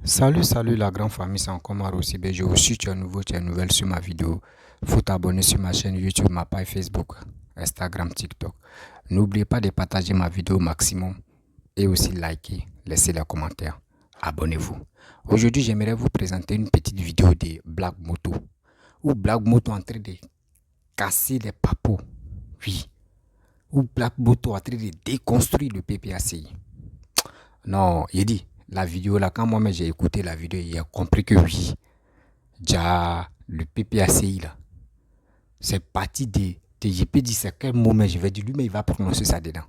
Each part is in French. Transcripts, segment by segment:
Salut la grande famille, c'est encore Maro Sibé. Je vous suis, tu es nouveau, tu es nouvelle sur ma vidéo. Faut t'abonner sur ma chaîne YouTube, ma page Facebook, Instagram, TikTok. N'oubliez pas de partager ma vidéo au maximum et aussi liker, laisser les commentaires. Abonnez-vous. Aujourd'hui, j'aimerais vous présenter une petite vidéo de Black Moto. Ou Black Moto en train de casser les papos. Oui. Ou Black Moto en train de déconstruire le PPACI. Non, il dit. La vidéo là, quand moi j'ai écouté la vidéo, il a compris que oui, déjà le PPACI là, c'est parti je peux dire c'est quel moment je vais dire lui, mais il va prononcer ça dedans.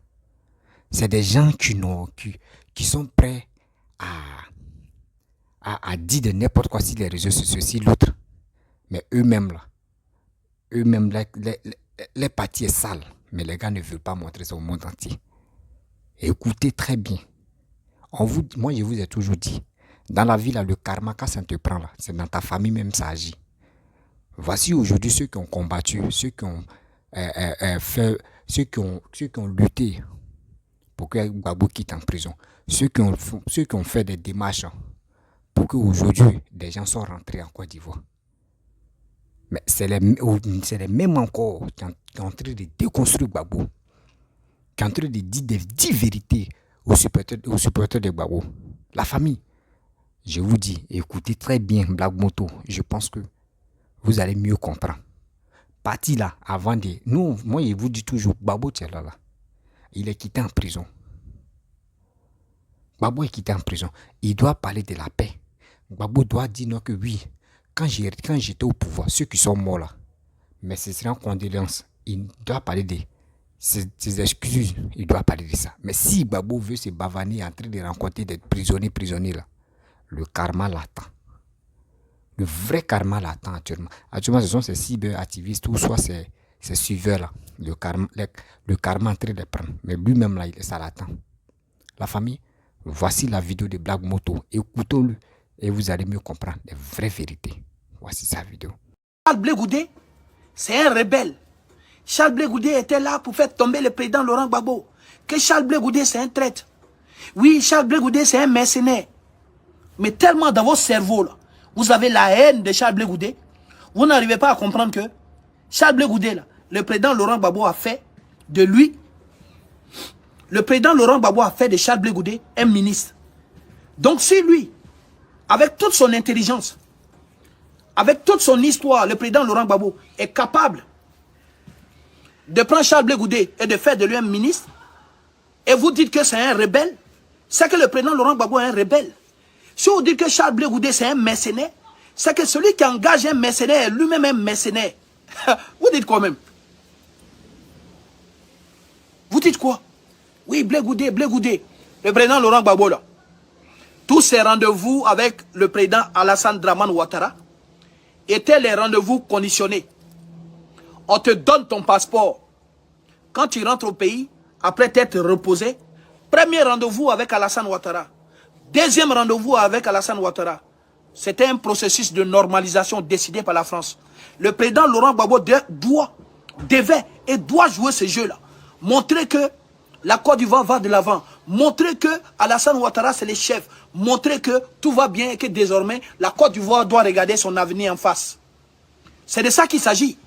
C'est des gens qui sont prêts à dire de n'importe quoi sur les réseaux sociaux, sur l'autre. Mais eux-mêmes là, les parties est sale, mais les gars ne veulent pas montrer ça au monde entier. Écoutez très bien. Moi, je vous ai toujours dit, dans la vie, là, le karma, quand ça te prend, là, c'est dans ta famille même ça agit. Voici aujourd'hui ceux qui ont combattu, ceux qui ont ceux qui ont lutté pour que Gbagbo quitte en prison, ceux qui ont fait des démarches pour qu'aujourd'hui des gens sont rentrés en Côte d'Ivoire. Mais c'est les mêmes encore qui sont en train de déconstruire Gbagbo, qui sont en train de dire des 10 vérités aux supporters de Gbagbo. La famille. Je vous dis, écoutez très bien Black Moto. Je pense que vous allez mieux comprendre. Parti là, avant de... Moi, je vous dis toujours, Gbagbo là, il est quitté en prison. Gbagbo est quitté en prison. Il doit parler de la paix. Gbagbo doit dire non que oui, quand j'étais au pouvoir, ceux qui sont morts là, mais ce serait en condoléance. Il doit parler de ses excuses. Il doit parler de ça. Mais si Gbagbo veut se bavaner en train de rencontrer des prisonniers là, le karma l'attend. Le vrai karma l'attend actuellement. Actuellement, ce sont ces cyberactivistes ou soit ces suiveurs-là. Le karma est en train de prendre. Mais lui-même, là, ça l'attend. La famille, voici la vidéo de Black Moto. Écoutons-le et vous allez mieux comprendre les vraies vérités. Voici sa vidéo. Charles Blé Goudé, c'est un rebelle. Charles Blé Goudé était là pour faire tomber le président Laurent Gbagbo. Que Charles Blé Goudé, c'est un traître. Oui, Charles Blé Goudé, c'est un mercenaire. Mais tellement dans votre cerveau, là, vous avez la haine de Charles Blé Goudé, vous n'arrivez pas à comprendre que Charles Blé Goudé, là, le président Laurent Gbagbo a fait de lui, le président Laurent Gbagbo a fait de Charles Blé Goudé un ministre. Donc si lui, avec toute son intelligence, avec toute son histoire, le président Laurent Gbagbo est capable de prendre Charles Blé Goudé et de faire de lui un ministre, et vous dites que c'est un rebelle, c'est que le président Laurent Gbagbo est un rebelle. Si vous dites que Charles Blé Goudé c'est un mercenaire, c'est que celui qui engage un mercenaire est lui-même un mercenaire. Vous dites quoi même? Vous dites quoi? Oui, Blé Goudé, le président Laurent Gbagbo là. Tous ces rendez-vous avec le président Alassane Dramane Ouattara étaient les rendez-vous conditionnés. On te donne ton passeport. Quand tu rentres au pays, après t'être reposé, premier rendez-vous avec Alassane Ouattara. Deuxième rendez-vous avec Alassane Ouattara. C'était un processus de normalisation décidé par la France. Le président Laurent Gbagbo devait et doit jouer ce jeu-là. Montrer que la Côte d'Ivoire va de l'avant. Montrer que Alassane Ouattara c'est le chef. Montrer que tout va bien et que désormais la Côte d'Ivoire doit regarder son avenir en face. C'est de ça qu'il s'agit.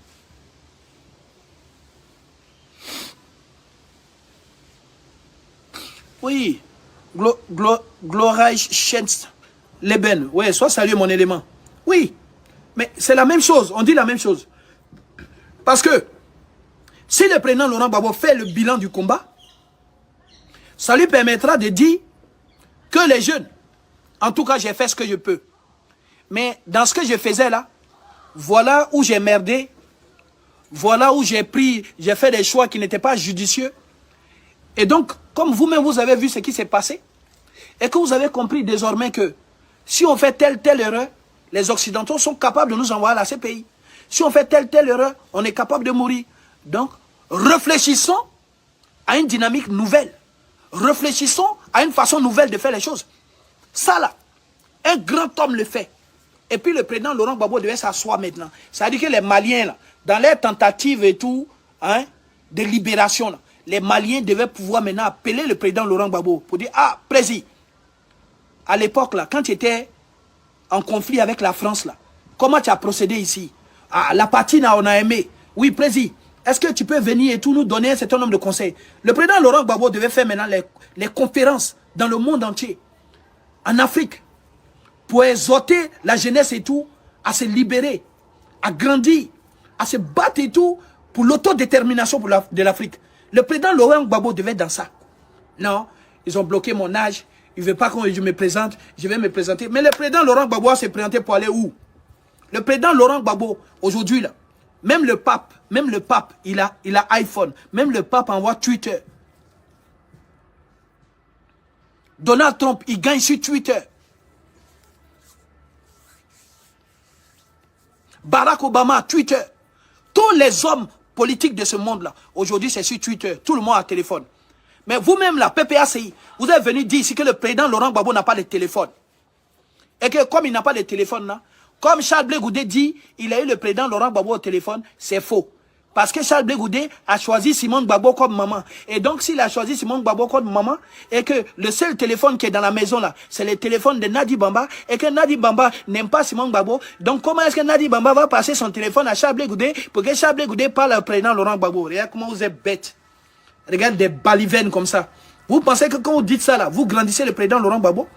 Oui. Glorreich Leben. Oui, soit saluer mon élément. Oui. Mais c'est la même chose. On dit la même chose. Parce que si le président Laurent Gbagbo fait le bilan du combat, ça lui permettra de dire que les jeunes, en tout cas j'ai fait ce que je peux. Mais dans ce que je faisais là, voilà où j'ai merdé. Voilà où j'ai fait des choix qui n'étaient pas judicieux. Et donc, comme vous-même vous avez vu ce qui s'est passé, et que vous avez compris désormais que si on fait telle erreur, les Occidentaux sont capables de nous envoyer à la CPI. Si on fait telle erreur, on est capable de mourir. Donc, réfléchissons à une dynamique nouvelle. Réfléchissons à une façon nouvelle de faire les choses. Ça là, un grand homme le fait. Et puis le président Laurent Gbagbo devait s'asseoir maintenant. C'est-à-dire que les Maliens, là, dans leurs tentatives et tout, hein, de libération, là, les Maliens devaient pouvoir maintenant appeler le président Laurent Gbagbo pour dire, ah, président, à l'époque, là, quand tu étais en conflit avec la France là. Comment tu as procédé ici? Ah, la partie là, on a aimé. Oui, président, est-ce que tu peux venir et tout nous donner un certain nombre de conseils? Le président Laurent Gbagbo devait faire maintenant les conférences dans le monde entier, en Afrique, pour exhorter la jeunesse et tout à se libérer, à grandir, à se battre et tout pour l'autodétermination de l'Afrique. Le président Laurent Gbagbo devait être dans ça. Non, ils ont bloqué mon âge. Il ne veut pas que je me présente. Je vais me présenter. Mais le président Laurent Gbagbo s'est présenté pour aller où? Le président Laurent Gbagbo, aujourd'hui, là, même le pape, il a iPhone. Même le pape envoie Twitter. Donald Trump, il gagne sur Twitter. Barack Obama, Twitter. Tous les hommes politiques de ce monde-là, aujourd'hui, c'est sur Twitter. Tout le monde a un téléphone. Mais vous-même, la PPACI, vous êtes venu dire ici que le président Laurent Gbagbo n'a pas de téléphone. Et que comme il n'a pas de téléphone là, comme Charles Blé Goudé dit, il a eu le président Laurent Gbagbo au téléphone, c'est faux. Parce que Charles Blé Goudé a choisi Simone Gbagbo comme maman. Et donc, s'il a choisi Simone Gbagbo comme maman, et que le seul téléphone qui est dans la maison là, c'est le téléphone de Nadi Bamba, et que Nadi Bamba n'aime pas Simone Gbagbo, donc comment est-ce que Nadi Bamba va passer son téléphone à Charles Blé Goudé pour que Charles Blé Goudé parle au président Laurent Gbagbo? Regarde comment vous êtes bêtes. Regarde des balivernes comme ça. Vous pensez que quand vous dites ça là, vous grandissez le président Laurent Gbagbo?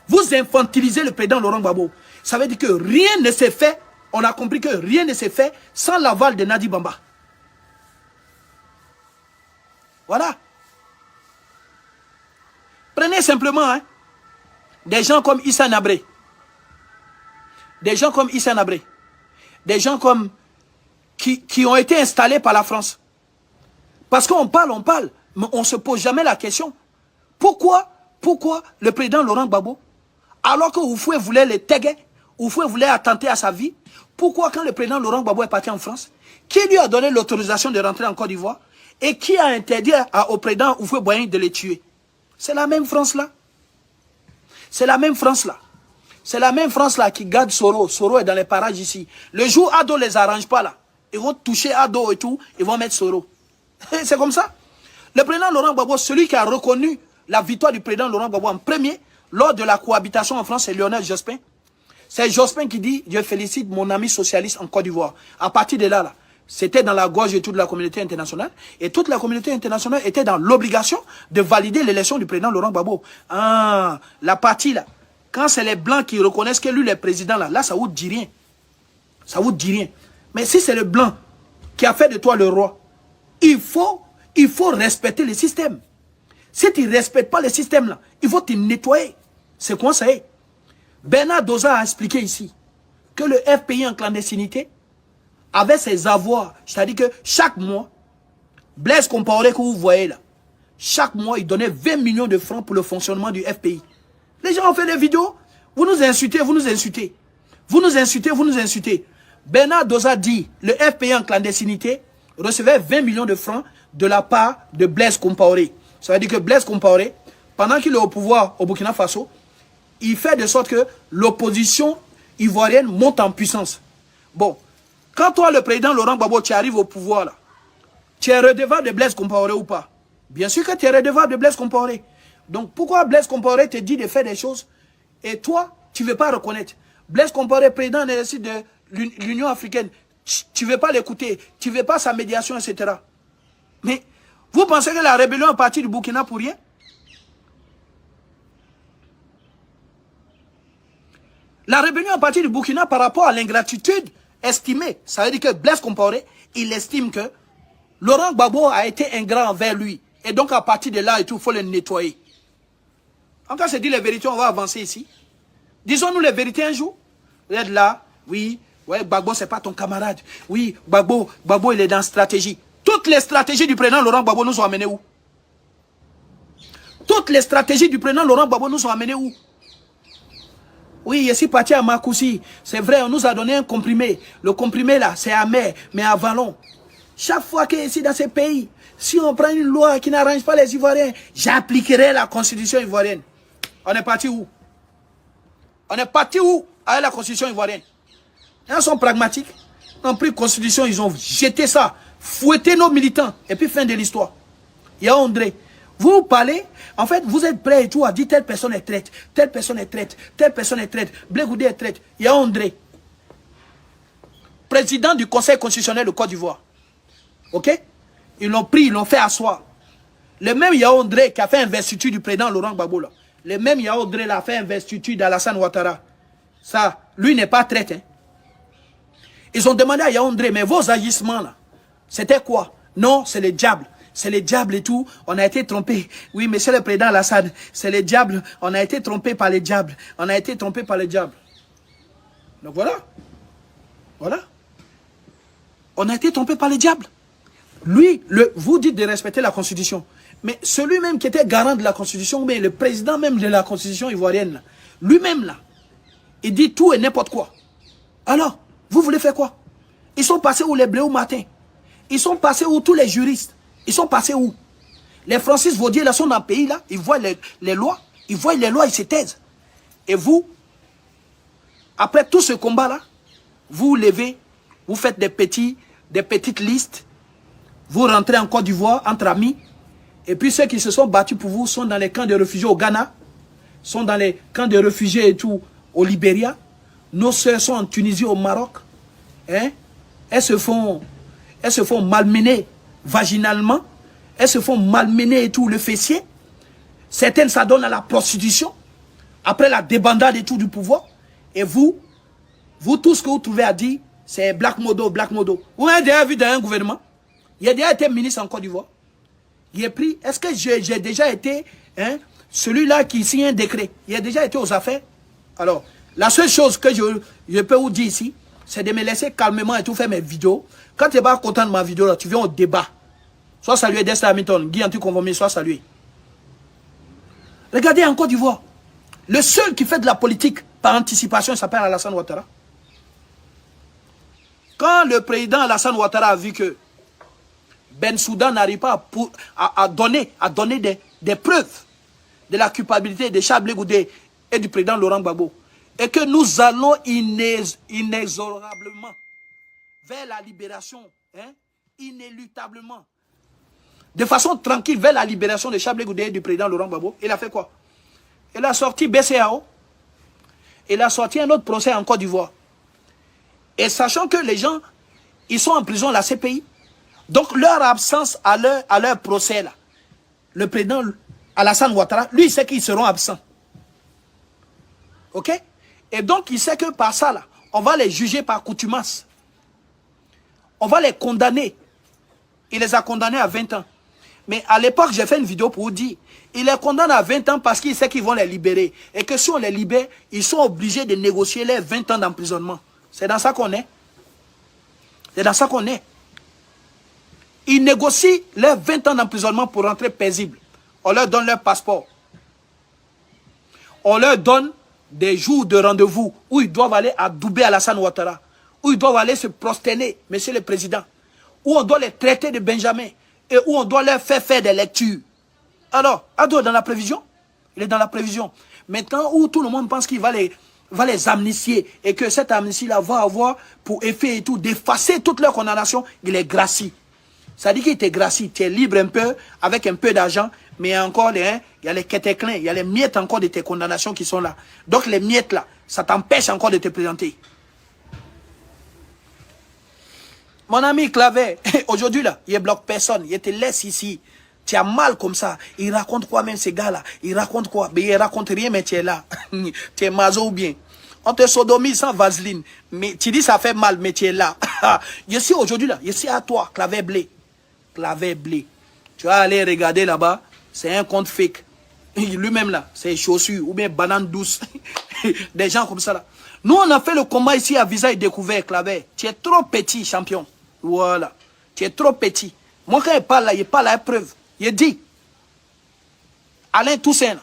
Vous infantilisez le président Laurent Gbagbo. Ça veut dire que rien ne s'est fait, on a compris que rien ne s'est fait sans l'aval de Nadi Bamba. Voilà. Prenez simplement hein, des gens comme Issa Nabré. Des gens comme Issa Nabré. Des gens comme qui ont été installés par la France. Parce qu'on parle, mais on ne se pose jamais la question. Pourquoi le président Laurent Gbagbo, alors que Oufoué voulait le taguer, Oufoué voulait attenter à sa vie, pourquoi quand le président Laurent Gbagbo est parti en France, qui lui a donné l'autorisation de rentrer en Côte d'Ivoire et qui a interdit au président Oufoué Boigny de les tuer? C'est la même France-là. C'est la même France-là. C'est la même France-là qui garde Soro. Soro est dans les parages ici. Le jour Ado ne les arrange pas là, ils vont toucher Ado et tout, ils vont mettre Soro. C'est comme ça. Le président Laurent Gbagbo, celui qui a reconnu la victoire du président Laurent Gbagbo en premier, lors de la cohabitation en France, c'est Lionel Jospin. C'est Jospin qui dit, je félicite mon ami socialiste en Côte d'Ivoire. À partir de là, c'était dans la gorge de toute la communauté internationale. Et toute la communauté internationale était dans l'obligation de valider l'élection du président Laurent Gbagbo. Ah, la partie là, quand c'est les Blancs qui reconnaissent que lui, le président là, ça vous dit rien. Ça vous dit rien. Mais si c'est le Blanc qui a fait de toi le roi, il faut respecter le système. Si tu ne respectes pas le système là, il faut te nettoyer. C'est quoi ça est? Bernard Doza a expliqué ici que le FPI en clandestinité avait ses avoirs. C'est-à-dire que chaque mois, Blaise Compaoré que vous voyez là, chaque mois, il donnait 20 millions de francs pour le fonctionnement du FPI. Les gens ont fait des vidéos. Vous nous insultez, vous nous insultez. Vous nous insultez, vous nous insultez. Bernard Doza dit, le FPI en clandestinité recevait 20 millions de francs de la part de Blaise Compaoré. Ça veut dire que Blaise Compaoré, pendant qu'il est au pouvoir au Burkina Faso, il fait de sorte que l'opposition ivoirienne monte en puissance. Bon, quand toi, le président Laurent Gbagbo, tu arrives au pouvoir, là, tu es redevable de Blaise Compaoré ou pas? Bien sûr que tu es redevable de Blaise Compaoré. Donc, pourquoi Blaise Compaoré te dit de faire des choses et toi, tu ne veux pas reconnaître? Blaise Compaoré, président de l'Union africaine, tu ne veux pas l'écouter, tu ne veux pas sa médiation, etc. Mais vous pensez que la rébellion est partie du Burkina pour rien? La rébellion est partie du Burkina par rapport à l'ingratitude estimée. Ça veut dire que Blaise Compaoré, il estime que Laurent Gbagbo a été ingrat envers lui. Et donc à partir de là, il faut le nettoyer. En cas, c'est dit les vérités, on va avancer ici. Disons-nous les vérités un jour. Vous êtes là, oui, ouais, Gbagbo, c'est pas ton camarade. Oui, Gbagbo, il est dans la stratégie. Toutes les stratégies du président Laurent Gbagbo nous ont amenés où? Toutes les stratégies du président Laurent Gbagbo nous ont amenés où? Oui, je suis parti à Makoussi. C'est vrai, on nous a donné un comprimé. Le comprimé là, c'est amer, mais à vallon. Chaque fois que ici dans ces pays, si on prend une loi qui n'arrange pas les Ivoiriens, j'appliquerai la constitution ivoirienne. On est parti où? On est parti où avec la constitution ivoirienne? Ils sont pragmatiques. Ils ont pris la constitution, ils ont jeté ça, fouetté nos militants, et puis fin de l'histoire. Il y a André. Vous parlez, en fait, vous êtes prêts et tout à dire telle personne est traite, telle personne est traite, telle personne est traite, Blé Goudé est traite. Il y a André, président du Conseil constitutionnel de Côte d'Ivoire. Ok? Ils l'ont pris, ils l'ont fait asseoir. Le même Yaoundé qui a fait investiture du président Laurent Gbagbo là. Le même Yaoundé a fait investiture d'Alassane Ouattara. Ça, lui n'est pas traité. Hein. Ils ont demandé à Yaoundé, mais vos agissements là, c'était quoi? Non, c'est le diable. C'est les diables et tout. On a été trompé. Oui, monsieur le président Alassane, c'est les diables. On a été trompé par les diables. On a été trompé par les diables. Donc voilà. Voilà. On a été trompé par les diables. Lui, vous dites de respecter la Constitution. Mais celui-même qui était garant de la Constitution, mais le président même de la Constitution ivoirienne, lui-même là, il dit tout et n'importe quoi. Alors, vous voulez faire quoi? Ils sont passés où les blés au matin? Ils sont passés où tous les juristes? Ils sont passés où? Les Francis Vaudier là sont dans le pays là, ils voient les lois, ils se taisent. Et vous, après tout ce combat là, vous levez, vous faites des petites listes, vous rentrez en Côte d'Ivoire entre amis, et puis ceux qui se sont battus pour vous sont dans les camps de réfugiés au Ghana, sont dans les camps de réfugiés et tout au Libéria, nos sœurs sont en Tunisie, au Maroc, hein? Elles se font malmener vaginalement, elles se font malmener et tout le fessier, certaines s'adonnent à la prostitution, après la débandade et tout du pouvoir, et vous tout ce que vous trouvez à dire, c'est Black Modo, Black Modo. Vous avez déjà vu dans un gouvernement? Il a déjà été ministre en Côte d'Ivoire. Il est pris. Est-ce que j'ai déjà été celui-là qui signe un décret? Il a déjà été aux affaires. Alors, la seule chose que je peux vous dire ici, c'est de me laisser calmement et tout faire mes vidéos. Quand tu n'es pas content de ma vidéo, là, tu viens au débat. Sois salué Destin Hamilton, Guy Anti-Conformé, sois salué. Regardez en Côte d'Ivoire. Le seul qui fait de la politique par anticipation, il s'appelle Alassane Ouattara. Quand le président Alassane Ouattara a vu que Bensouda n'arrive pas à donner des preuves de la culpabilité de Charles Blé Goudé et du président Laurent Gbagbo, et que nous allons inexorablement vers la libération, inéluctablement, de façon tranquille vers la libération de Charles Blé Goudé et du président Laurent Gbagbo, il a fait quoi? Il a sorti BCAO, il a sorti un autre procès en Côte d'Ivoire. Et sachant que les gens, ils sont en prison, la CPI, donc leur absence à leur procès, là, le président Alassane Ouattara, lui, il sait qu'ils seront absents. Ok? Et donc, il sait que par ça, là, on va les juger par contumace. On va les condamner. Il les a condamnés à 20 ans. Mais à l'époque, j'ai fait une vidéo pour vous dire, il les condamne à 20 ans parce qu'il sait qu'ils vont les libérer. Et que si on les libère, ils sont obligés de négocier les 20 ans d'emprisonnement. C'est dans ça qu'on est. C'est dans ça qu'on est. Ils négocient leurs 20 ans d'emprisonnement pour rentrer paisible. On leur donne leur passeport. On leur donne des jours de rendez-vous où ils doivent aller à Doubé Alassane Ouattara, où ils doivent aller se prosterner, monsieur le président, où on doit les traiter de Benjamin et où on doit leur faire des lectures. Alors, Ado est dans la prévision. Il est dans la prévision. Maintenant, où tout le monde pense qu'il va les amnistier et que cette amnistie-là va avoir pour effet et tout d'effacer toute leur condamnation, il est gracie. Ça dit qu'il te gracie, tu es libre un peu, avec un peu d'argent, mais encore, il y a les quétéclins, il y a les miettes encore de tes condamnations qui sont là. Donc les miettes là, ça t'empêche encore de te présenter. Mon ami Claver, aujourd'hui là, il bloque personne, il te laisse ici. Tu as mal comme ça. Il raconte quoi même ces gars-là? Il raconte quoi? Mais il raconte rien, mais tu es là. Tu es mazo ou bien. On te sodomise sans vaseline. Mais tu dis ça fait mal, mais tu es là. Je suis aujourd'hui là, je suis à toi, Claver Blé. Claver Blé. Tu vas aller regarder là-bas, c'est un compte fake. Lui-même là, c'est chaussures ou bien banane douce. Des gens comme ça là. Nous, on a fait le combat ici à visage découvert, Claver. Tu es trop petit, champion. Voilà. Tu es trop petit. Moi, quand il parle là, il parle à preuve. Il dit, Alain Toussaint,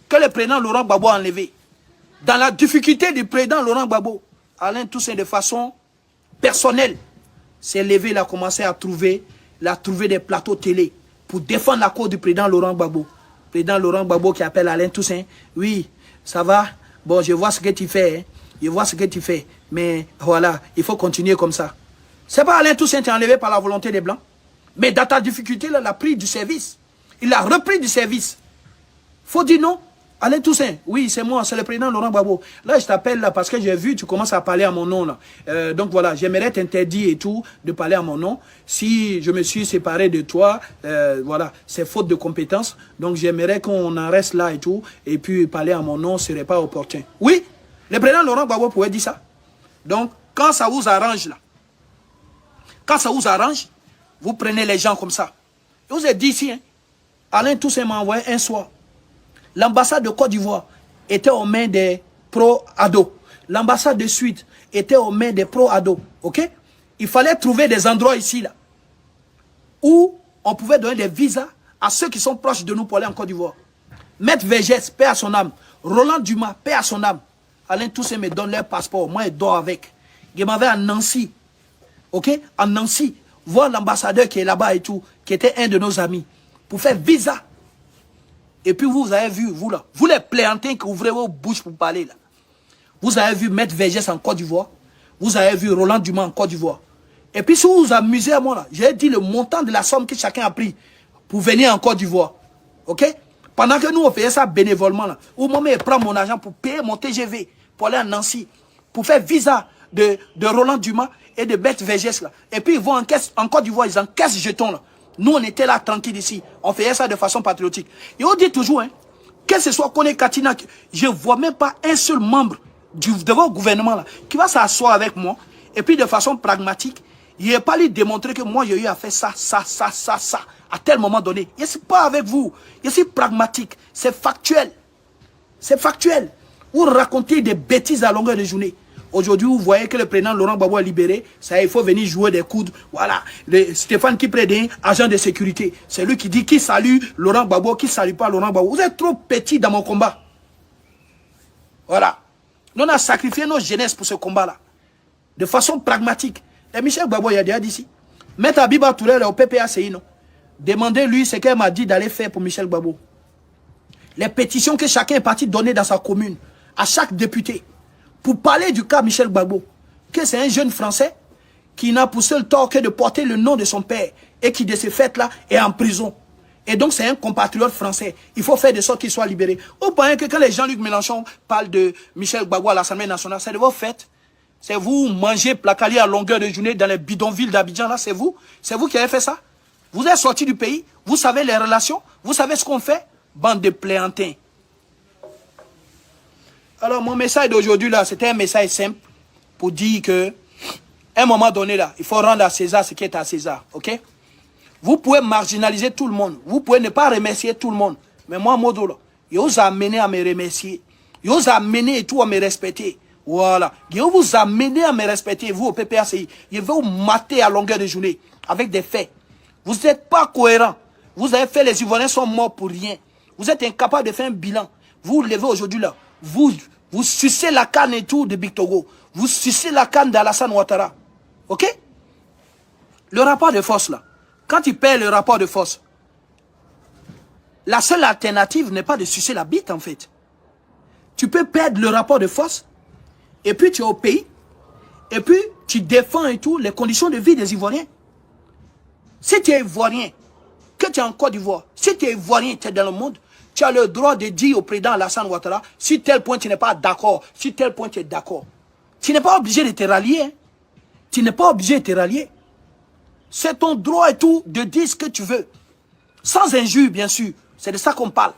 que le président Laurent Gbagbo a enlevé. Dans la difficulté du président Laurent Gbagbo, Alain Toussaint, de façon personnelle, s'est levé, il a commencé à trouver des plateaux télé pour défendre la cause du président Laurent Gbagbo. Président Laurent Gbagbo qui appelle Alain Toussaint. Oui, ça va. Bon, je vois ce que tu fais. Hein. Je vois ce que tu fais. Mais voilà, il faut continuer comme ça. C'est pas Alain Toussaint qui est enlevé par la volonté des Blancs. Mais dans ta difficulté, là, il a pris du service. Il a repris du service. Faut dire non. Alain Toussaint, oui, c'est moi, c'est le président Laurent Gbagbo. Là, je t'appelle là parce que j'ai vu, tu commences à parler à mon nom là. Donc voilà, j'aimerais t'interdire et tout de parler à mon nom. Si je me suis séparé de toi, voilà, c'est faute de compétence. Donc j'aimerais qu'on en reste là et tout. Et puis parler à mon nom serait pas opportun. Oui, le président Laurent Gbagbo pouvait dire ça. Donc, quand ça vous arrange là, quand ça vous arrange, vous prenez les gens comme ça. Je vous ai dit ici, hein, Alain Toussaint m'a envoyé un soir. L'ambassade de Côte d'Ivoire était aux mains des pro-ados. L'ambassade de Suisse était aux mains des pro-ados. Ok? Il fallait trouver des endroits ici, là, où on pouvait donner des visas à ceux qui sont proches de nous pour aller en Côte d'Ivoire. Maître Vergès, paix à son âme. Roland Dumas, paix à son âme. Alain Toussaint me donne leur passeport. Moi, je dors avec. Je m'avais à Nancy. Ok? En Nancy. Voir l'ambassadeur qui est là-bas et tout, qui était un de nos amis, pour faire visa. Et puis vous avez vu, vous là, vous les pléantins qui ouvrez vos bouches pour parler là. Vous avez vu Maître Vergès en Côte d'Ivoire. Vous avez vu Roland Dumas en Côte d'Ivoire. Et puis si vous vous amusez à moi là, j'ai dit le montant de la somme que chacun a pris pour venir en Côte d'Ivoire. Ok? Pendant que nous on faisait ça bénévolement là. Où moi je prends mon argent pour payer mon TGV, pour aller à Nancy, pour faire visa de Roland Dumas et de Maître Vergès là. Et puis ils vont en Côte d'Ivoire, ils encaissent jetons là. Nous, on était là tranquille ici. On faisait ça de façon patriotique. Et on dit toujours, hein, que ce soit Kone Katina, je ne vois même pas un seul membre de votre gouvernement là, qui va s'asseoir avec moi. Et puis de façon pragmatique, il n'a pas lui démontrer que moi, j'ai eu à faire ça, à tel moment donné. Je ne suis pas avec vous. Je suis pragmatique. C'est factuel. C'est factuel. Vous racontez des bêtises à longueur de journée. Aujourd'hui, vous voyez que le président Laurent Gbagbo est libéré. Ça, il faut venir jouer des coudes. Voilà. Stéphane Kipredin, agent de sécurité. C'est lui qui dit qui salue Laurent Gbagbo, qui ne salue pas Laurent Gbagbo. Vous êtes trop petit dans mon combat. Voilà. Nous, on a sacrifié nos jeunesses pour ce combat-là. De façon pragmatique. Et Michel Gbagbo, il a déjà dit ici. Maître Abiba Touré, au PPACI, non. Demandez-lui ce qu'elle m'a dit d'aller faire pour Michel Gbagbo. Les pétitions que chacun est parti donner dans sa commune, à chaque député. Pour parler du cas Michel Gbagbo, que c'est un jeune Français qui n'a pour seul tort que de porter le nom de son père et qui, de ce fait-là, est en prison. Et donc, c'est un compatriote français. Il faut faire de sorte qu'il soit libéré. Vous pensez que quand les Jean-Luc Mélenchon parlent de Michel Gbagbo à l'Assemblée nationale, c'est de vos fêtes? C'est vous mangez placali à longueur de journée dans les bidonvilles d'Abidjan, là, c'est vous? C'est vous qui avez fait ça? Vous êtes sorti du pays, vous savez les relations, vous savez ce qu'on fait? Bande de pléantins. Alors, mon message d'aujourd'hui, là, c'était un message simple pour dire que, à un moment donné, là, il faut rendre à César ce qui est à César, ok? Vous pouvez marginaliser tout le monde. Vous pouvez ne pas remercier tout le monde. Mais moi, Modo, là, je vous amené à me remercier. Je vous amené et tout à me respecter. Voilà. Je vous amené à me respecter, vous, au PPACI. Je vais vous mater à longueur de journée, avec des faits. Vous n'êtes pas cohérent. Vous avez fait, les Ivoiriens sont morts pour rien. Vous êtes incapable de faire un bilan. Vous vous levez aujourd'hui, là. Vous sucez la canne et tout de Big Togo. Vous sucez la canne d'Alassane Ouattara. Ok? Le rapport de force, là. Quand il perd le rapport de force, la seule alternative n'est pas de sucer la bite, en fait. Tu peux perdre le rapport de force, et puis tu es au pays, et puis tu défends et tout les conditions de vie des Ivoiriens. Si tu es Ivoirien, que tu es en Côte d'Ivoire, si tu es Ivoirien, tu es dans le monde, tu as le droit de dire au président Alassane Ouattara, si tel point tu n'es pas d'accord, si tel point tu es d'accord. Tu n'es pas obligé de te rallier. Hein. Tu n'es pas obligé de te rallier. C'est ton droit et tout de dire ce que tu veux. Sans injure, bien sûr. C'est de ça qu'on parle.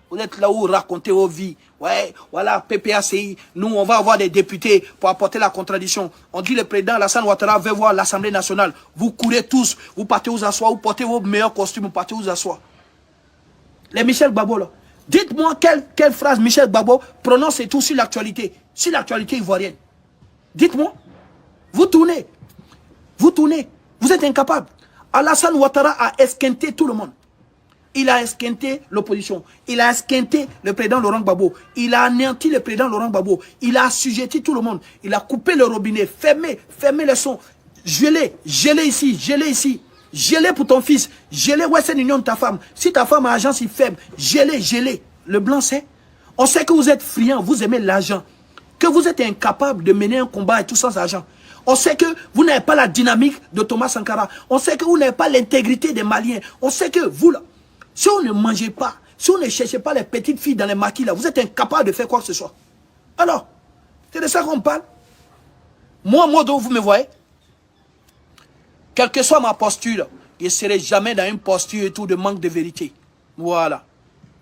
Vous êtes là où vous racontez vos vies. Ouais, voilà, PPACI, nous on va avoir des députés pour apporter la contradiction. On dit le président Alassane Ouattara veut voir l'Assemblée nationale. Vous courez tous, vous partez vous asseoir, vous portez vos meilleurs costumes, vous partez vous asseoir. Les Michel Gbagbo là. Dites-moi quelle phrase Michel Gbagbo prononce et tout sur l'actualité ivoirienne. Dites-moi. Vous tournez. Vous êtes incapable. Alassane Ouattara a esquinté tout le monde. Il a esquinté l'opposition. Il a esquinté le président Laurent Gbagbo. Il a anéanti le président Laurent Gbagbo. Il a assujetti tout le monde. Il a coupé le robinet, fermé le son. Gelé ici. Gelé pour ton fils. Gelé Western Union de ta femme. Si ta femme a agence faible, gelé. Le blanc c'est. On sait que vous êtes friand, vous aimez l'argent. Que vous êtes incapable de mener un combat et tout sans argent. On sait que vous n'avez pas la dynamique de Thomas Sankara. On sait que vous n'avez pas l'intégrité des Maliens. On sait que vous là, Si on ne mangeait pas, si on ne cherchait pas les petites filles dans les maquis là, vous êtes incapable de faire quoi que ce soit. Alors, c'est de ça qu'on parle. Moi, Modo, vous me voyez, quelle que soit ma posture, je ne serai jamais dans une posture et tout de manque de vérité. Voilà.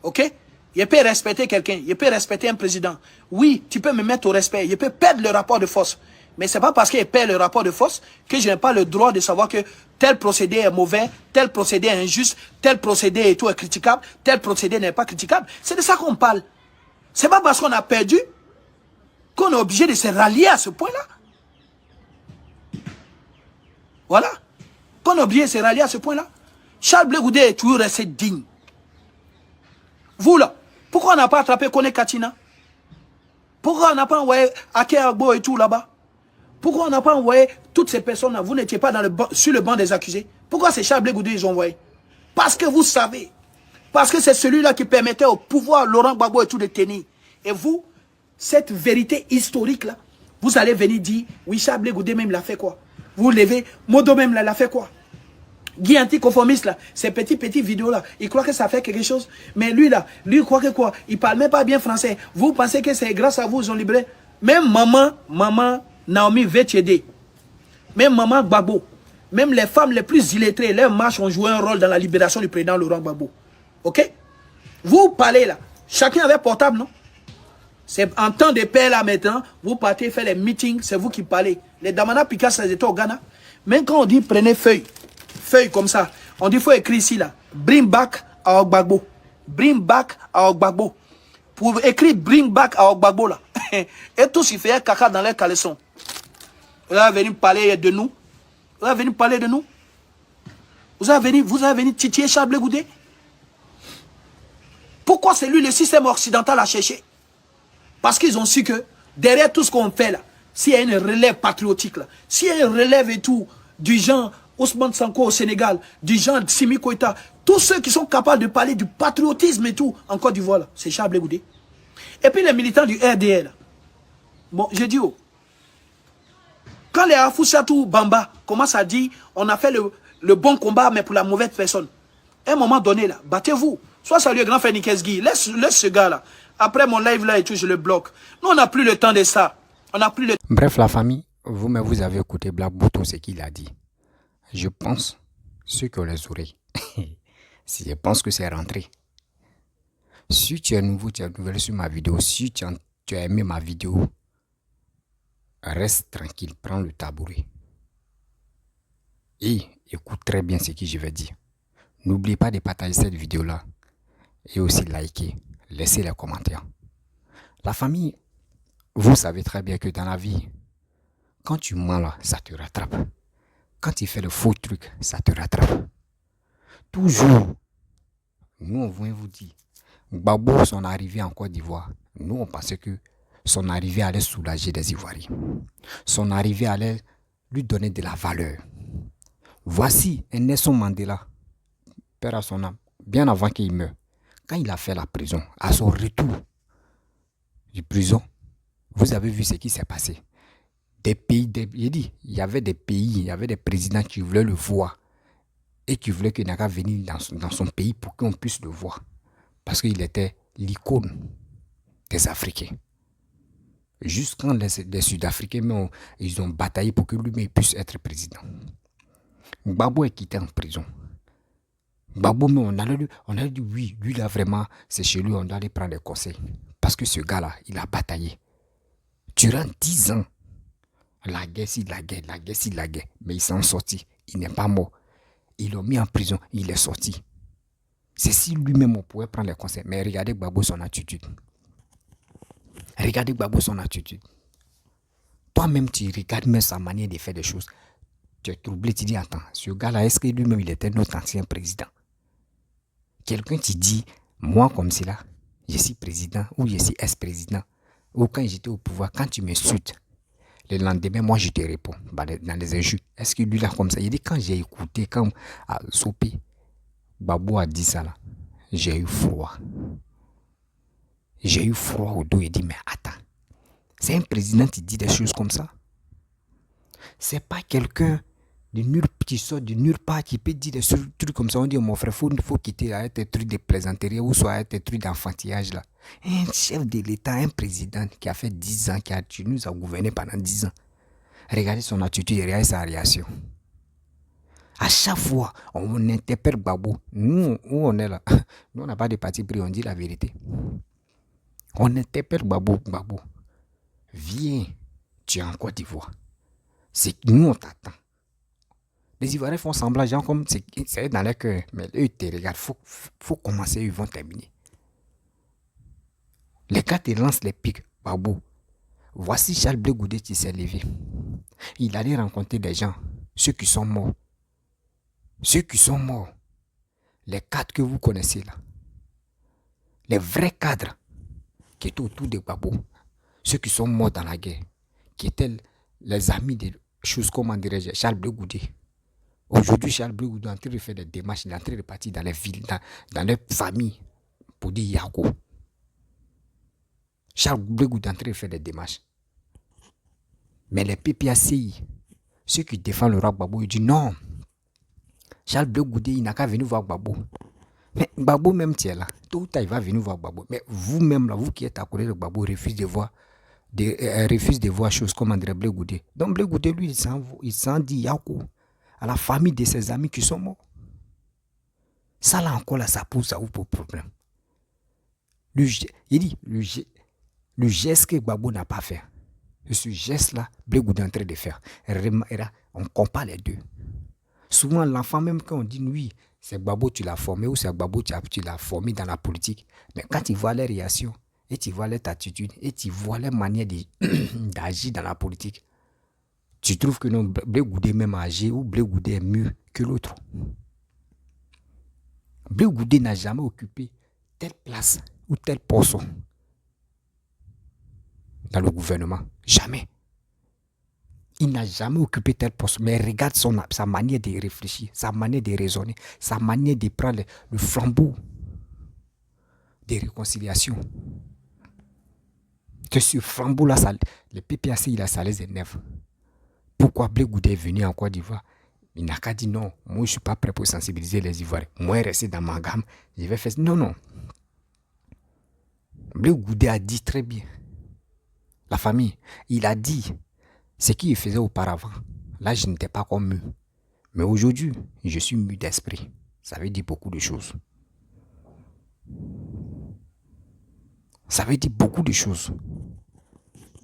Ok? Je peux respecter quelqu'un, je peux respecter un président. Oui, tu peux me mettre au respect, je peux perdre le rapport de force. Mais ce n'est pas parce qu'il perd le rapport de force que je n'ai pas le droit de savoir que tel procédé est mauvais, tel procédé est injuste, tel procédé et tout est critiquable, tel procédé n'est pas critiquable. C'est de ça qu'on parle. Ce n'est pas parce qu'on a perdu qu'on est obligé de se rallier à ce point-là. Voilà. Qu'on est obligé de se rallier à ce point-là. Charles Blé Goudé est toujours resté digne. Vous là, pourquoi on n'a pas attrapé Kone Katina? Pourquoi on n'a pas envoyé Ake Agbo et tout là-bas? Pourquoi on n'a pas envoyé toutes ces personnes-là? Vous n'étiez pas sur le banc des accusés. Pourquoi c'est Charles Blé Goudé ils ont envoyé? Parce que vous savez. Parce que c'est celui-là qui permettait au pouvoir Laurent Gbagbo et tout de tenir. Et vous, cette vérité historique-là, vous allez venir dire, oui, Charles Blé Goudé même l'a fait quoi? Vous levez, Modo même l'a fait quoi? Guy anticonformiste là, ces petites vidéos là, il croit que ça fait quelque chose. Mais lui là, lui il croit que quoi? Il parle même pas bien français. Vous pensez que c'est grâce à vous ils ont libéré? Même maman Naomi Vetchede, même maman Gbagbo, même les femmes les plus illettrées, leurs marches ont joué un rôle dans la libération du président Laurent Gbagbo. Ok? Vous parlez là, chacun avait portable, non? C'est en temps de paix là maintenant, vous partez faire les meetings, c'est vous qui parlez. Les Damana Picasso, ils étaient au Ghana. Même quand on dit prenez feuille comme ça, on dit il faut écrire ici là, bring back our Gbagbo. Bring back our Gbagbo. Pour écrire bring back our Gbagbo là, et tous ils faisaient caca dans leurs caleçons. Vous allez venir parler de nous. Vous allez venir parler de nous. Vous allez venir titiller Charles Blé Goudé. Pourquoi c'est lui le système occidental a cherché? Parce qu'ils ont su que derrière tout ce qu'on fait là, s'il y a une relève patriotique là, s'il y a une relève et tout, du genre Ousmane Sanko au Sénégal, du genre Simi Koïta, tous ceux qui sont capables de parler du patriotisme et tout, en Côte d'Ivoire là, c'est Charles Blé Goudé. Et puis les militants du RDL, bon, je dis, oh, quand les Afousatou Bamba commencent à dire, on a fait le bon combat, mais pour la mauvaise personne, à un moment donné là, battez-vous. Soit saluer grand frère Nikesgui, laisse ce gars là. Après mon live là et tout, je le bloque. Nous, on n'a plus le temps de ça. On n'a plus le... Bref, la famille, vous avez écouté Black Bouton, ce qu'il a dit. Je pense, ceux qui ont les oreilles, je pense que c'est rentré. Si tu es nouveau, tu es nouvelle sur ma vidéo, si tu as aimé ma vidéo, reste tranquille, prends le tabouret. Et écoute très bien ce que je vais dire. N'oubliez pas de partager cette vidéo-là et aussi liker, laisser les commentaires. La famille, vous savez très bien que dans la vie, quand tu mens là, ça te rattrape. Quand tu fais le faux truc, ça te rattrape. Toujours, nous on vient vous dire, Gbagbo, son arrivée en Côte d'Ivoire, nous on pensait que son arrivée allait soulager des Ivoiriens. Son arrivée allait lui donner de la valeur. Voici un Nelson Mandela, père à son âme, bien avant qu'il meure. Quand il a fait la prison, à son retour de prison, vous avez vu ce qui s'est passé. Des pays, il y avait des pays, il y avait des présidents qui voulaient le voir et qui voulaient qu'il n'ait venir dans son pays pour qu'on puisse le voir. Parce qu'il était l'icône des Africains. Juste quand les Sud-Africains, ils ont bataillé pour que lui-même puisse être président. Gbagbo est quitté en prison. Gbagbo, on a dit oui, lui là vraiment, c'est chez lui, on doit aller prendre des conseils. Parce que ce gars-là, il a bataillé. Durant 10 ans, la guerre, la guerre. Mais il s'en sorti. Il n'est pas mort. Ils l'ont mis en prison. Il est sorti. C'est si lui-même on pouvait prendre les conseils. Mais regardez Gbagbo son attitude. Regardez Gbagbo son attitude. Toi-même, tu regardes même sa manière de faire des choses. Tu es troublé, tu dis, attends, ce gars-là, est-ce que lui-même il était notre ancien président? Quelqu'un te dit, moi comme cela, je suis président ou je suis ex-président. Ou quand j'étais au pouvoir, quand tu m'insultes, le lendemain, moi, je te réponds dans les injures. Est-ce que lui, là, comme ça, il dit, quand j'ai écouté, quand à Sopé, Gbagbo a dit ça, là, j'ai eu froid. J'ai eu froid au dos et dit, mais attends, c'est un président qui dit des choses comme ça. C'est pas quelqu'un Tu sors de nulle part, qui peut dire des trucs comme ça. On dit, mon frère, faut quitter avec tes trucs de plaisanterie ou soit avec tes trucs d'enfantillage là. Un chef de l'État, un président qui a fait 10 ans, qui nous a gouverné pendant 10 ans. Regardez son attitude et regardez sa réaction. À chaque fois, on interpelle Gbagbo. Nous, où on est là, nous, on n'a pas de parti pris, on dit la vérité. On interpelle Gbagbo. Gbagbo, viens, tu es en Côte d'Ivoire. C'est nous, on t'attend. Les Ivoiriens font semblant, genre comme c'est dans leur cœur. Mais eux, ils te regardent, faut commencer, ils vont terminer. Les gars te lancent les pics. Gbagbo, voici Charles Blé Goudé qui s'est levé. Il allait rencontrer des gens, ceux qui sont morts. Ceux qui sont morts, les cadres que vous connaissez là, les vrais cadres qui étaient autour de Gbagbo, ceux qui sont morts dans la guerre, qui étaient les amis de choses, comment dirais-je, Charles Blé Goudé. Aujourd'hui, Charles Blé Goudé est en train de faire des démarches, il est en train de partir dans les villes, dans les familles, pour dire Yako. Charles Blé Goudé est en train de faire des démarches. Mais les PPACI, ceux qui défendent le roi Gbagbo, ils disent non. Charles Blé Goudé, il n'a qu'à venir voir Gbagbo. Mais Gbagbo même, tu es là. Tôt ou tard, il va venir voir Gbagbo. Mais vous-même, là, vous qui êtes à côté de Gbagbo, refusez de voir choses comme André Blé Goudé. Donc Blé Goudé, lui, il s'en dit Yako à la famille de ses amis qui sont morts. Ça, là encore, là, ça pose à vous pour problème. Il dit, le geste que Gbagbo n'a pas fait, ce geste-là, Blé Goudé est en train de faire. On compare les deux. Souvent, l'enfant, même quand on dit oui, c'est Gbagbo tu l'as formé ou c'est Gbagbo tu l'as formé dans la politique. Mais quand tu vois les réactions, et tu vois les attitudes, et tu vois les manières d'agir dans la politique, tu trouves que non, Blé Goudé même agi ou Blé Goudé est mieux que l'autre. Blé Goudé n'a jamais occupé telle place ou tel poste dans le gouvernement. Jamais. Il n'a jamais occupé tel poste, mais regarde sa manière de réfléchir, sa manière de raisonner, sa manière de prendre le flambeau de réconciliation. Que ce flambeau-là, le PPAC, ça les énerve. Pourquoi Blé Goudé est venu en Côte d'Ivoire? Il n'a qu'à dire non, moi je ne suis pas prêt pour sensibiliser les Ivoiriens. Moi, rester dans ma gamme, je vais faire... Non. Blé Goudé a dit très bien. La famille, il a dit... Ce qu'il faisait auparavant, là je n'étais pas comme eux. Mais aujourd'hui, je suis mu d'esprit. Ça veut dire beaucoup de choses. Ça veut dire beaucoup de choses.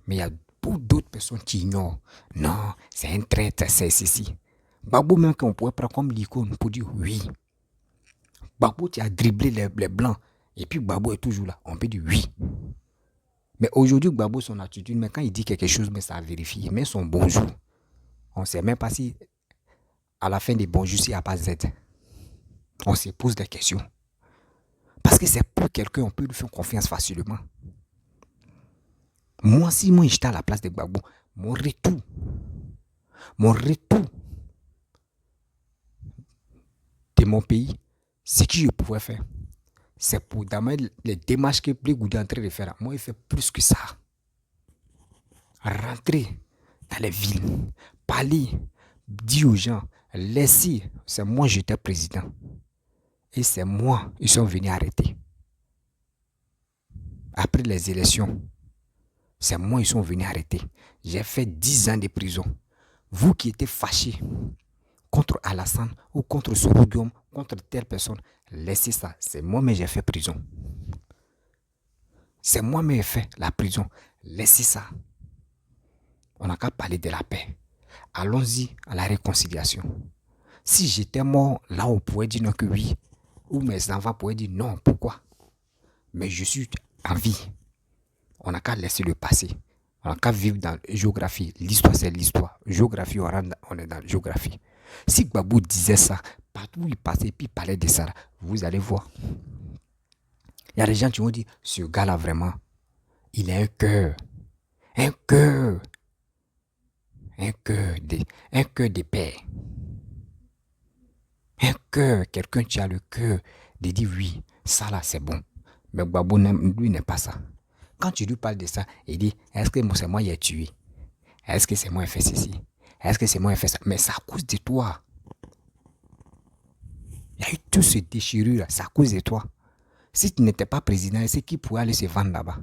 Mais il y a beaucoup d'autres personnes qui ignorent. Non, c'est un traître, c'est ceci. Gbagbo même qu'on pourrait prendre comme l'icône pour dire oui. Gbagbo tu as dribblé les blancs. Et puis Gbagbo est toujours là. On peut dire oui. Mais aujourd'hui, Gbagbo, son attitude, mais quand il dit quelque chose, mais ça vérifie. Mais son bonjour, on ne sait même pas si à la fin des bonjours, s'il n'y a pas Z. On se pose des questions. Parce que c'est pour quelqu'un, on peut lui faire confiance facilement. Moi, si moi j'étais à la place de Gbagbo, mon retour de mon pays, ce que je pouvais faire, c'est pour les démarches que Blé Goudé est en train de faire. Moi, il fait plus que ça. Rentrer dans les villes, parler, dire aux gens, laissez, c'est moi j'étais président. Et c'est moi, ils sont venus arrêter. Après les élections, c'est moi, ils sont venus arrêter. J'ai fait 10 ans de prison. Vous qui étiez fâchés contre Alassane ou contre Soroguium, contre telle personne, laissez ça. C'est moi, mais j'ai fait prison. C'est moi, mais j'ai fait la prison. Laissez ça. On n'a qu'à parler de la paix. Allons-y à la réconciliation. Si j'étais mort, là, on pourrait dire non que oui. Ou mes enfants pourraient dire non. Pourquoi? Mais je suis en vie. On n'a qu'à laisser le passé. On n'a qu'à vivre dans la géographie. L'histoire, c'est l'histoire. Géographie, on est dans la géographie. Si Gbagbo disait ça, partout où il passait, puis il parlait de ça, vous allez voir. Il y a des gens qui vont dire, ce gars-là, vraiment, il a un cœur. Un cœur. Un cœur de paix. Un cœur, quelqu'un qui a le cœur de dire oui, ça là, c'est bon. Mais Gbagbo, lui, n'est pas ça. Quand tu lui parles de ça, il dit, est-ce que c'est moi qui ai tué? Est-ce que c'est moi qui ai fait ceci? Est-ce que c'est moi qui ai fait ça? Mais c'est à cause de toi. Il y a eu tout ce déchirure là, c'est à cause de toi. Si tu n'étais pas président, c'est qui pourrait aller se vendre là-bas?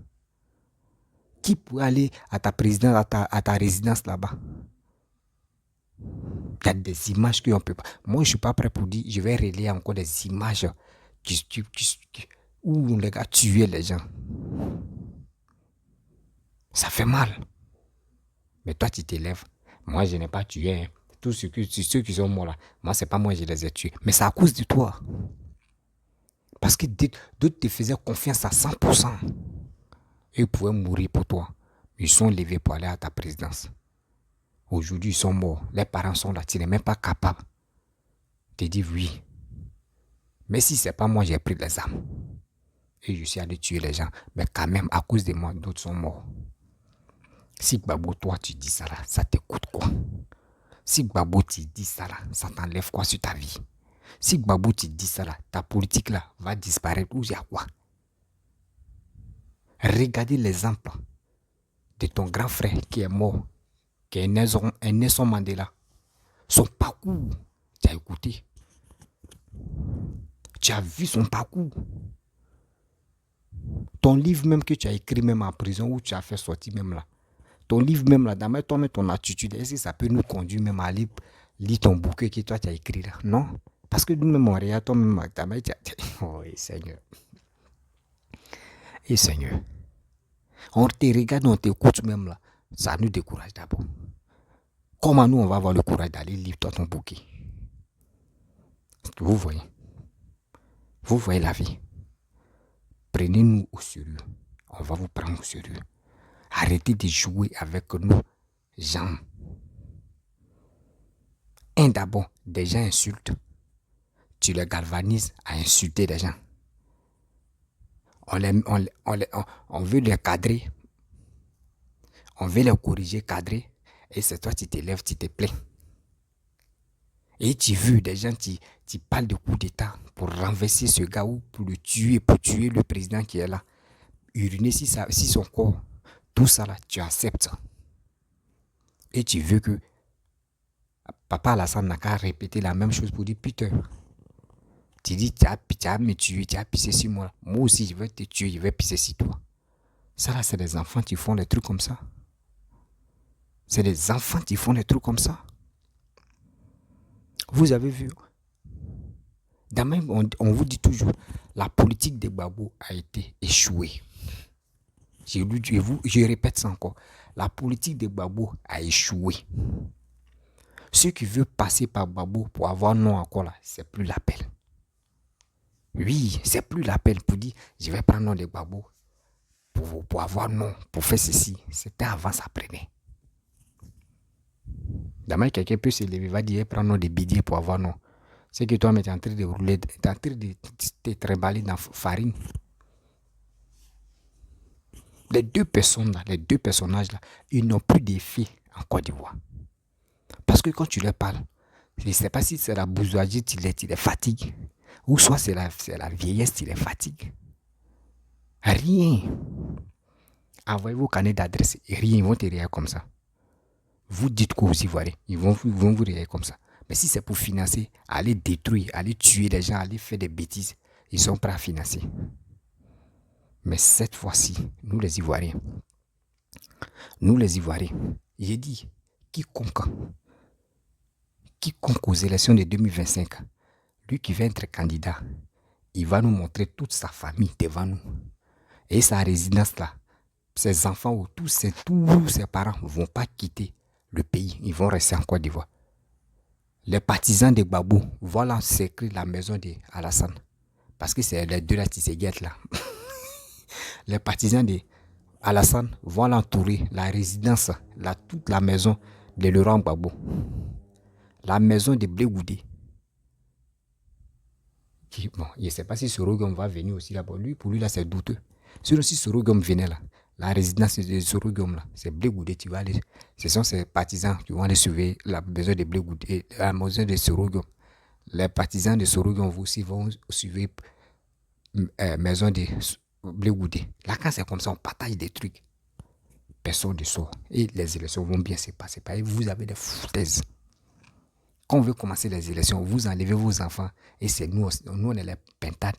Qui pourrait aller à ta présidence, à ta résidence là-bas? Il y a des images qu'on ne peut pas. Moi, je ne suis pas prêt pour dire, je vais relayer encore des images où les gars tuaient les gens. Ça fait mal. Mais toi, tu t'élèves. Moi, je n'ai pas tué. Hein. Tous ceux qui sont morts là, moi, c'est pas moi, je les ai tués. Mais c'est à cause de toi. Parce que d'autres te faisaient confiance à 100%. Ils pouvaient mourir pour toi. Ils sont levés pour aller à ta présidence. Aujourd'hui, ils sont morts. Les parents sont là. Tu n'es même pas capable de dire oui. Mais si ce n'est pas moi, j'ai pris les armes. Et je suis allé tuer les gens. Mais quand même, à cause de moi, d'autres sont morts. Si Gbagbo, toi, tu dis ça là, ça te coûte quoi? Si Gbagbo, tu dis ça là, ça t'enlève quoi sur ta vie? Si Gbagbo, tu dis ça là, ta politique là va disparaître ou il y a quoi? Regardez l'exemple de ton grand frère qui est mort, qui est Nelson Mandela. Son parcours, tu as écouté. Tu as vu son parcours. Ton livre même que tu as écrit même en prison ou tu as fait sortir même là. Ton livre même là, dans toi-même ton attitude, est-ce que ça peut nous conduire même à aller lire ton bouquin que toi tu as écrit là? Non. Parce que nous-mêmes on regarde toi-même, oh Seigneur. Et Seigneur. On te regarde, on t'écoute même là. Ça nous décourage d'abord. Comment nous on va avoir le courage d'aller lire toi ton bouquin? Vous voyez. Vous voyez la vie. Prenez-nous au sérieux. On va vous prendre au sérieux. Arrêtez de jouer avec nos jambes. D'abord, des gens insultent. Tu les galvanises à insulter des gens. On veut les cadrer. On veut les corriger, cadrer. Et c'est toi, tu te lèves, tu te plains. Et tu veux des gens, tu parles de coup d'état pour renverser ce gars ou pour le tuer, pour tuer le président qui est là. Uriner si son corps. Tout ça là, tu acceptes ça. Et tu veux que Papa Alassane n'a qu'à répéter la même chose pour dire Peter. Tu dis, tu as me tué, tu as pissé sur moi. Moi aussi, je vais te tuer, je vais pisser sur toi. Ça là, c'est des enfants qui font des trucs comme ça. C'est des enfants qui font des trucs comme ça. Vous avez vu. On vous dit toujours, la politique de Gbagbo a été échouée. Je répète ça encore. La politique de Gbagbo a échoué. Ceux qui veulent passer par Gbagbo pour avoir non encore là, c'est plus l'appel. Oui, c'est plus l'appel pour dire, je vais prendre non de Gbagbo pour avoir non, pour faire ceci. C'était avant, ça prenait. Demain, quelqu'un peut se lever, va dire, prends non de bidets pour avoir non. C'est que toi, tu es en train de rouler, tu es en train de te trimballer dans la farine. Les deux personnages là, ils n'ont plus d'effet en Côte d'Ivoire. Parce que quand tu leur parles, je ne sais pas si c'est la bourgeoisie qui les fatigue, ou soit c'est la vieillesse qui les fatigue. Rien. Envoyez vos carnets d'adresse et rien, ils vont te réagir comme ça. Vous dites quoi aux Ivoiriens, ils vont vous réagir comme ça. Mais si c'est pour financer, aller détruire, aller tuer les gens, aller faire des bêtises, ils sont prêts à financer. Mais cette fois-ci, nous les Ivoiriens, j'ai dit, quiconque aux élections de 2025, lui qui va être candidat, il va nous montrer toute sa famille devant nous. Et sa résidence là, ses enfants ou tous ses parents ne vont pas quitter le pays, ils vont rester en Côte d'Ivoire. Les partisans de Gbagbo, voilà c'est écrit la maison de Alassane. Parce que c'est les deux là qui se guettent là. Les partisans de Alassane vont l'entourer, la résidence, toute la maison de Laurent Gbagbo. La maison de Blé Goudé. Bon, je ne sais pas si Sorogum va venir aussi là-bas. Pour lui, là, c'est douteux. Sinon, si Sorogum venait là, la résidence de Sorogum là, c'est Blé Goudé, tu vas aller. Ce sont ses partisans qui vont aller surveiller la maison de Blé Goudé, la maison de Sorogum. Les partisans de Sorogum aussi vont surveiller la maison de Blé Goudé. Là, quand c'est comme ça, on partage des trucs. personne ne sort. Et les élections vont bien se passer. Parce que vous avez des foutaises. Quand on veut commencer les élections, vous enlevez vos enfants. Et c'est nous on est les pintades.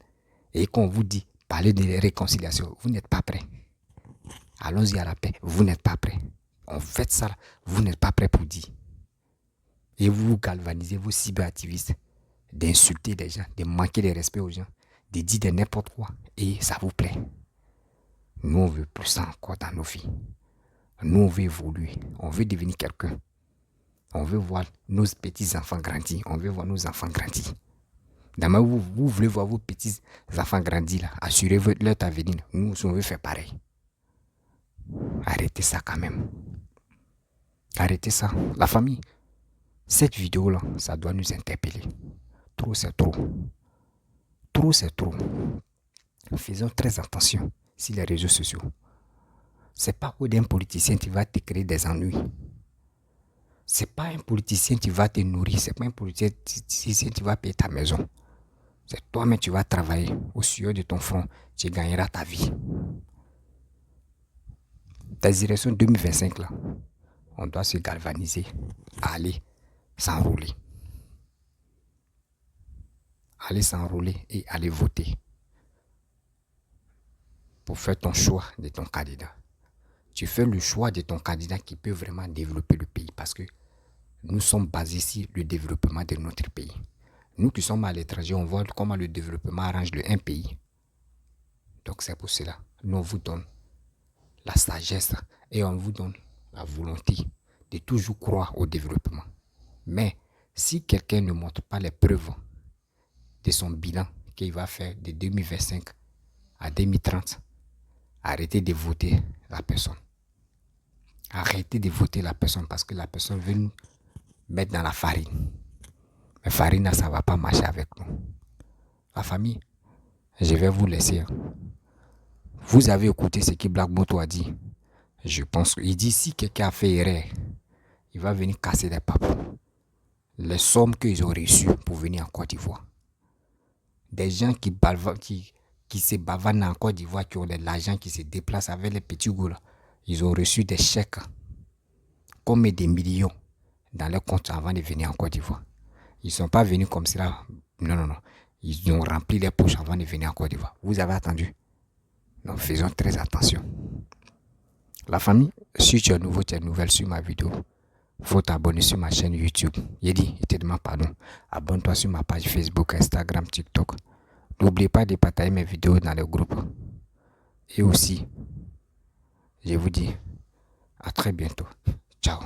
Et quand on vous dit, parlez de réconciliation, vous n'êtes pas prêts. Allons-y à la paix, vous n'êtes pas prêts. On fait ça, vous n'êtes pas prêts pour dire. Et vous galvanisez vos cyberactivistes d'insulter les gens, de manquer de respect aux gens, de dire de n'importe quoi. Et ça vous plaît. Nous, on veut plus ça encore dans nos vies. Nous, on veut évoluer. On veut devenir quelqu'un. On veut voir nos petits-enfants grandir. On veut voir nos enfants grandir. Demain, vous voulez voir vos petits-enfants grandir là. Assurez leur avenir. Nous, on veut faire pareil. Arrêtez ça quand même. Arrêtez ça. La famille, cette vidéo-là, ça doit nous interpeller. Trop, c'est trop. Trop, c'est trop. Faisons très attention sur les réseaux sociaux. C'est pas un politicien qui va te créer des ennuis. C'est pas un politicien qui va te nourrir. C'est pas un politicien qui va payer ta maison. C'est toi-même qui vas travailler au sueur de ton front. Tu gagneras ta vie. Les élections 2025 là, on doit se galvaniser, aller s'enrouler. Aller s'enrouler et aller voter pour faire ton choix de ton candidat. Tu fais le choix de ton candidat qui peut vraiment développer le pays parce que nous sommes basés sur le développement de notre pays. Nous qui sommes à l'étranger, on voit comment le développement arrange un pays. Donc c'est pour cela, nous on vous donne la sagesse et on vous donne la volonté de toujours croire au développement. Mais si quelqu'un ne montre pas les preuves de son bilan qu'il va faire de 2025 à 2030, arrêtez de voter la personne. Arrêtez de voter la personne parce que la personne veut nous mettre dans la farine. Mais farine, ça ne va pas marcher avec nous. La famille, je vais vous laisser. Vous avez écouté ce que Black Moto a dit. Je pense qu'il dit si quelqu'un a fait erreur, il va venir casser des papes. Les sommes qu'ils ont reçues pour venir en Côte d'Ivoire. Des gens qui se bavanent en Côte d'Ivoire, qui ont de l'argent, qui se déplacent avec les petits goûts là. Ils ont reçu des chèques comme des millions dans leur compte avant de venir en Côte d'Ivoire. Ils ne sont pas venus comme cela. Non. Ils ont rempli les poches avant de venir en Côte d'Ivoire. Vous avez attendu. Donc faisons très attention. La famille, si tu es nouveau, tu es nouvelle sur ma vidéo, il faut t'abonner sur ma chaîne YouTube. Je te demande pardon. Abonne-toi sur ma page Facebook, Instagram, TikTok. N'oubliez pas de partager mes vidéos dans le groupe. Et aussi, je vous dis à très bientôt. Ciao.